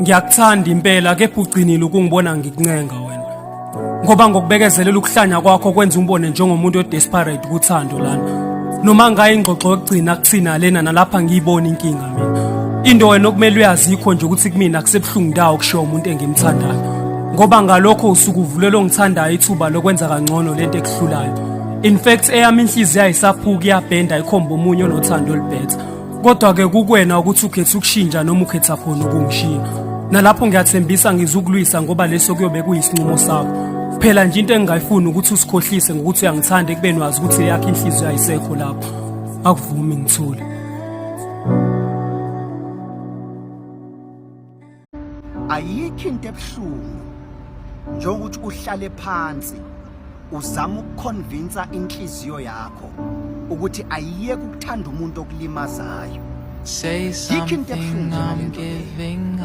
Ngiyakuthanda impela kepha ugcinile ukungibona ngikuncenga wena. Ngoba ngokubekezelela ukuhlanya kwakho kwenza umbone njengomuntu odesperate kuthando lana. Noma ngaye ingxoxo yokugcina kuthina lena nalapha ngiyibona inkinga mina. Into wena okumele uyazi ikho nje ukuthi kumina akusebuhlungu ndawo kushiya umuntu engimthandayo. Ngoba ngalokho usuku uvulelo ngithandayo ithuba lokwenza kangcono lento ekuhlulayo. In fact eyami inhliziyo ayisaphuka iyabhenda ikhomba omunye onothando olubhetha. Kodwa ke kukwena ukuthi ukhetha ukushintsha noma ukhetha khona ukungishiya. Nalapho ngiyathembisa ngizukulwisa ngoba leso kuyobe kuyisinqumo sakho. Phela nje into engingayifuni ukuthi usikhohlise ngokuthi uyangithanda ekubeni wazi ukuthi eyakhe inhliziyo ayisekho lapho. Akuvumi ngithule. Ayikho into ebuhlungu njengokuthi uhlale phansi uzama ukuconvince inhliziyo yakho ukuthi ayiyeke ukuthanda umuntu okulimazayo. Say something, I'm giving up.